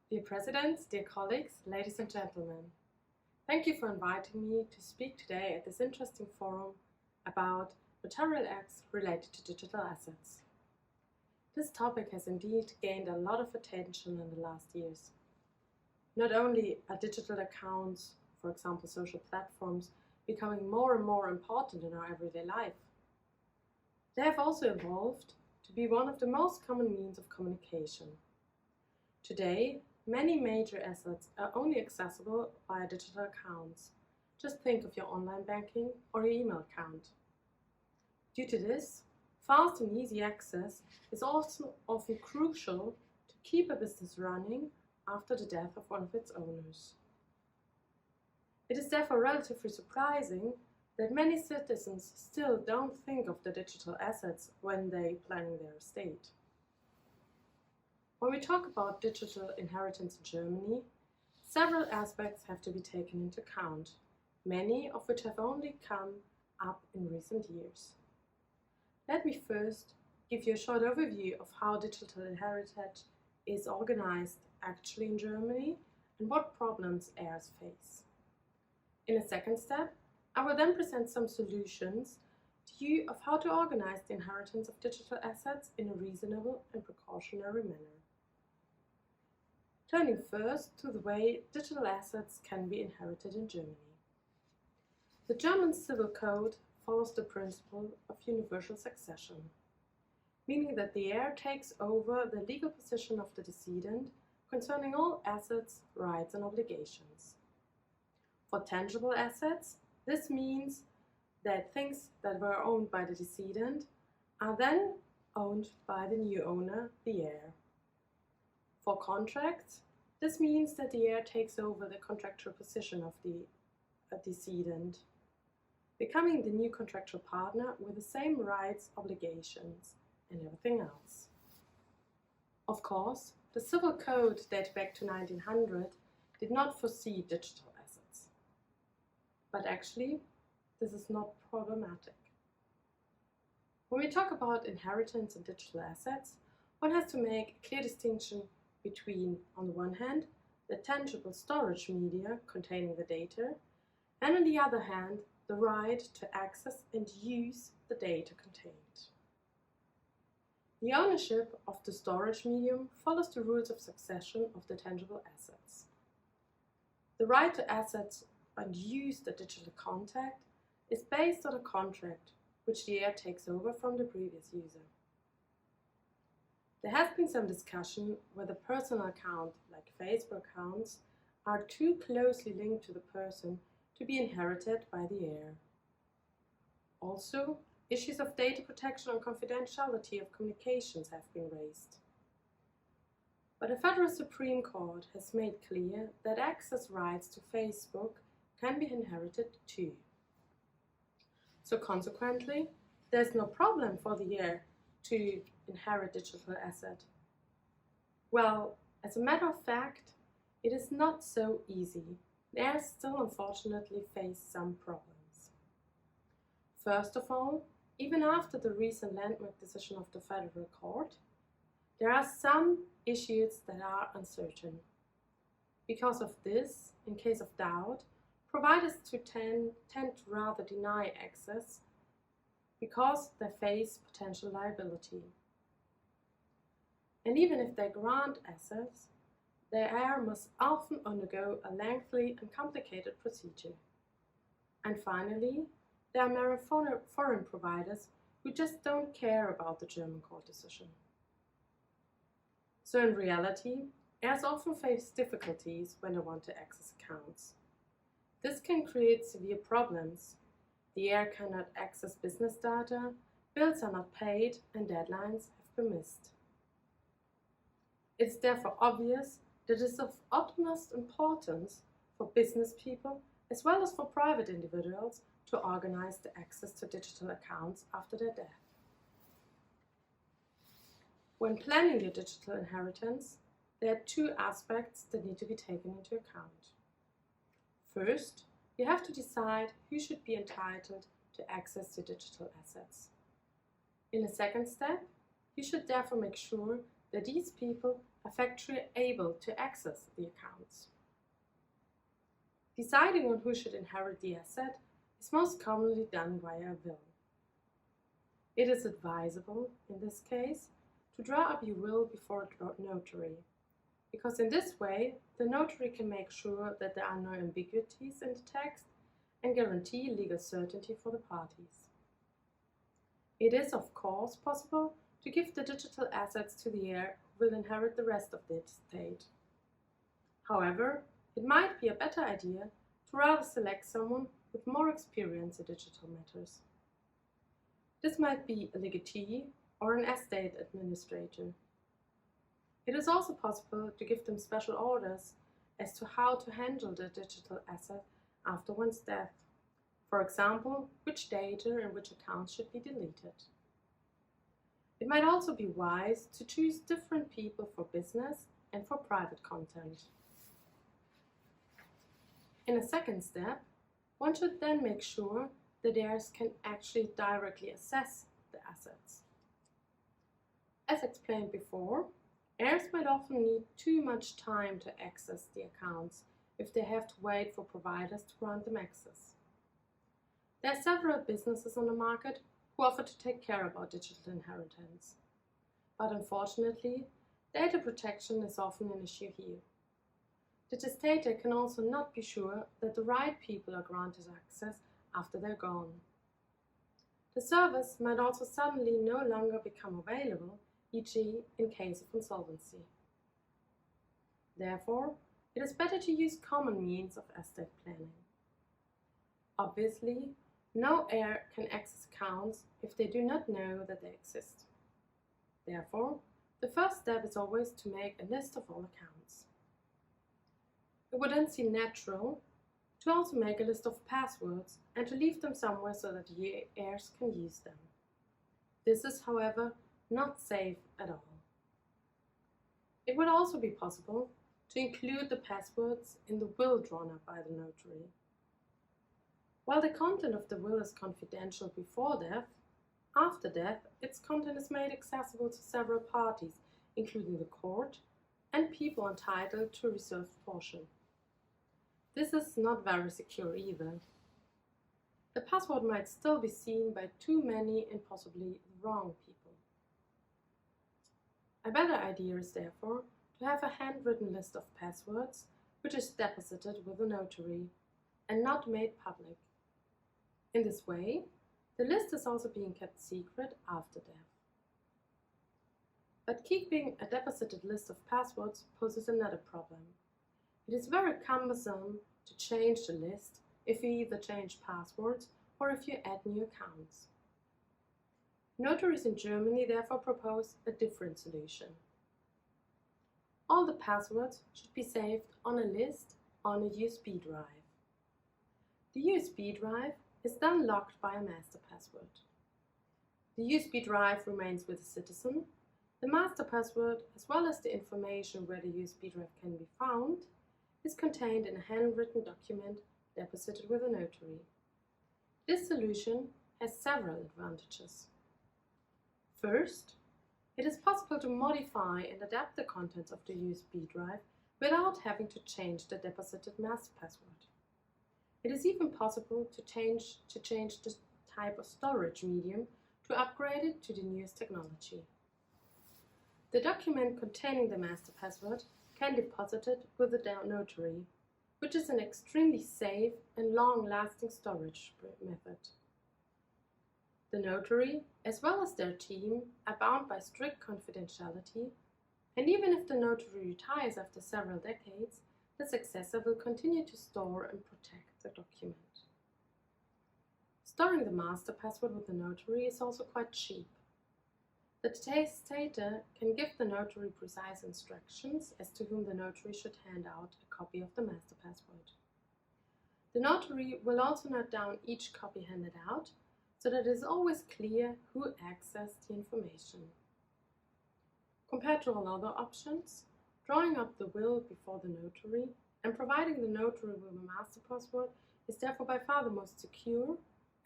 Dear Presidents, dear colleagues, ladies and gentlemen, thank you for inviting me to speak today at this interesting forum about notarial acts related to digital assets. This topic has indeed gained a lot of attention in the last years. Not only are digital accounts, for example social platforms, becoming more and more important in our everyday life, they have also evolved to be one of the most common means of communication. Today, many major assets are only accessible via digital accounts. Just think of your online banking or your email account. Due to this, fast and easy access is also often crucial to keep a business running after the death of one of its owners. It is therefore relatively surprising that many citizens still don't think of the digital assets when they plan their estate. When we talk about digital inheritance in Germany, several aspects have to be taken into account, many of which have only come up in recent years. Let me first give you a short overview of how digital inheritance is organized actually in Germany and what problems heirs face. In a second step, I will then present some solutions to you of how to organize the inheritance of digital assets in a reasonable and precautionary manner. Turning first to the way digital assets can be inherited in Germany. The German Civil Code follows the principle of universal succession, meaning that the heir takes over the legal position of the decedent concerning all assets, rights and obligations. For tangible assets, this means that things that were owned by the decedent are then owned by the new owner, the heir. For contracts, this means that the heir takes over the contractual position of the decedent, becoming the new contractual partner with the same rights, obligations, and everything else. Of course, the Civil Code dating back to 1900 did not foresee digital assets. But actually, this is not problematic. When we talk about inheritance and digital assets, one has to make a clear distinction between, on the one hand, the tangible storage media containing the data, and on the other hand, the right to access and use the data contained. The ownership of the storage medium follows the rules of succession of the tangible assets. The right to access and use the digital content is based on a contract which the heir takes over from the previous user. There has been some discussion whether personal accounts, like Facebook accounts, are too closely linked to the person to be inherited by the heir. Also, issues of data protection and confidentiality of communications have been raised. But the Federal Supreme Court has made clear that access rights to Facebook can be inherited too. So consequently, there's no problem for the heir to inherit digital asset. Well, as a matter of fact, it is not so easy. Heirs still unfortunately face some problems. First of all, even after the recent landmark decision of the Federal Court, there are some issues that are uncertain. Because of this, in case of doubt, providers tend to rather deny access because they face potential liability. And even if they grant access, the heir must often undergo a lengthy and complicated procedure. And finally, there are many foreign providers who just don't care about the German court decision. So in reality, heirs often face difficulties when they want to access accounts. This can create severe problems. The heir cannot access business data, bills are not paid, and deadlines have been missed. It's therefore obvious that it is of utmost importance for business people as well as for private individuals to organize the access to digital accounts after their death. When planning your digital inheritance, there are two aspects that need to be taken into account. First, you have to decide who should be entitled to access to digital assets. In a second step, you should therefore make sure that these people are factually able to access the accounts. Deciding on who should inherit the asset is most commonly done via a will. It is advisable, in this case, to draw up your will before a notary, because in this way the notary can make sure that there are no ambiguities in the text and guarantee legal certainty for the parties. It is, of course, possible to give the digital assets to the heir who will inherit the rest of the estate. However, it might be a better idea to rather select someone with more experience in digital matters. This might be a legatee or an estate administrator. It is also possible to give them special orders as to how to handle the digital asset after one's death. For example, which data and which accounts should be deleted. It might also be wise to choose different people for business and for private content. In a second step, one should then make sure that heirs can actually directly access the assets. As explained before, heirs might often need too much time to access the accounts if they have to wait for providers to grant them access. There are several businesses on the market who offer to take care about digital inheritance. But unfortunately, data protection is often an issue here. The testator can also not be sure that the right people are granted access after they're gone. The service might also suddenly no longer become available, e.g. in case of insolvency. Therefore, it is better to use common means of estate planning. Obviously, no heir can access accounts if they do not know that they exist. Therefore, the first step is always to make a list of all accounts. It would then seem natural to also make a list of passwords and to leave them somewhere so that the heirs can use them. This is, however, not safe at all. It would also be possible to include the passwords in the will drawn up by the notary. While the content of the will is confidential before death, after death its content is made accessible to several parties, including the court and people entitled to a reserved portion. This is not very secure either. The password might still be seen by too many and possibly the wrong people. A better idea is therefore to have a handwritten list of passwords which is deposited with a notary and not made public. In this way, the list is also being kept secret after death. But keeping a deposited list of passwords poses another problem. It is very cumbersome to change the list if you either change passwords or if you add new accounts. Notaries in Germany therefore propose a different solution. All the passwords should be saved on a list on a USB drive. The USB drive is then locked by a master password. The USB drive remains with the citizen. The master password, as well as the information where the USB drive can be found, is contained in a handwritten document deposited with a notary. This solution has several advantages. First, it is possible to modify and adapt the contents of the USB drive without having to change the deposited master password. It is even possible to change the type of storage medium to upgrade it to the newest technology. The document containing the master password can be deposited with a notary, which is an extremely safe and long-lasting storage method. The notary, as well as their team, are bound by strict confidentiality, and even if the notary retires after several decades, the successor will continue to store and protect the document. Storing the master password with the notary is also quite cheap. The testator can give the notary precise instructions as to whom the notary should hand out a copy of the master password. The notary will also note down each copy handed out so that it is always clear who accessed the information. Compared to all other options, drawing up the will before the notary and providing the notary with a master password is therefore by far the most secure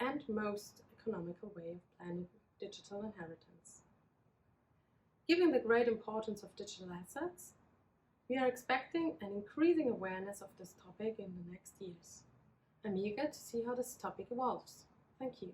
and most economical way of planning digital inheritance. Given the great importance of digital assets, we are expecting an increasing awareness of this topic in the next years. I'm eager to see how this topic evolves. Thank you.